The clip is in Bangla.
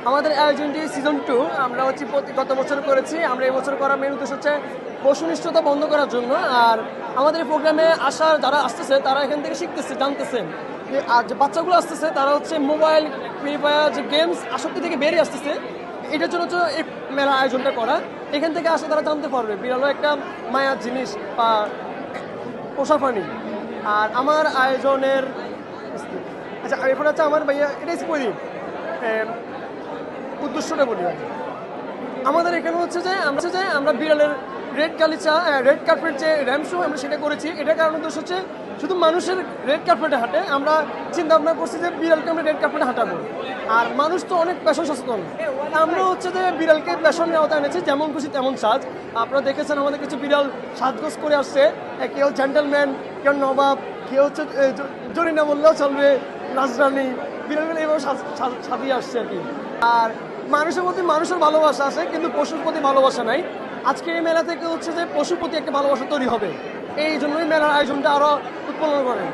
আমাদের আয়োজনটি সিজন 2 আমরা হচ্ছে গত বছর করেছি। আমরা এই বছর করার মেন উদ্দেশ্য হচ্ছে পশুনিষ্ঠতা বন্ধ করার জন্য। আর আমাদের এই প্রোগ্রামে আসার যারা আসতেছে তারা এখান থেকে শিখতেছে, জানতেছেন আর যে বাচ্চাগুলো আসতেছে তারা হচ্ছে মোবাইল, ফ্রি ফায়ার যে গেমস আসক্তি থেকে বেরিয়ে আসতেছে। এটার জন্য হচ্ছে এই মেলা আয়োজনটা করা। এখান থেকে আসলে তারা জানতে পারবে বিড়ালও একটা মায়ার জিনিস বা পোষা প্রাণী। আর আমার আয়োজনের আচ্ছা এরপর হচ্ছে আমার ভাইয়া এটাই বলি উদ্দেশ্যটা বলি আর কি। আমাদের এখানে হচ্ছে যে আমরা বিড়ালের রেড গালিচা রেড কার্পেট যে র্যাম্প শো আমরা সেটা করেছি। এটার কারণ উদ্দেশ্য হচ্ছে শুধু মানুষের রেড কার্পেটে হাঁটে, আমরা চিন্তা ভাবনা করছি যে বিড়ালকে আমরা রেড কার্পেটে হাঁটাবো। আর মানুষ তো অনেক প্যাশন সচেতন, আমরা হচ্ছে যে বিড়ালকে প্যাশনের আওতায় এনেছি, যেমন খুশি তেমন সাজ। আপনারা দেখেছেন আমাদের কিছু বিড়াল সাজগোজ করে আসছে, কেউ জেন্টলম্যান, কেউ নবাব, কেউ হচ্ছে জরিনা বললেও চলবে, রাজরানী। বিড়ালগুলো এইভাবে সাজিয়ে আসছে আর কি। আর মানুষের প্রতি মানুষের ভালোবাসা আছে, কিন্তু পশুর প্রতি ভালোবাসা নাই। আজকে এই মেলা থেকে হচ্ছে যে পশুর প্রতি একটা ভালোবাসা তৈরি হবে, এই জন্যই মেলার আয়োজনটা আরো উৎপন্ন করেন।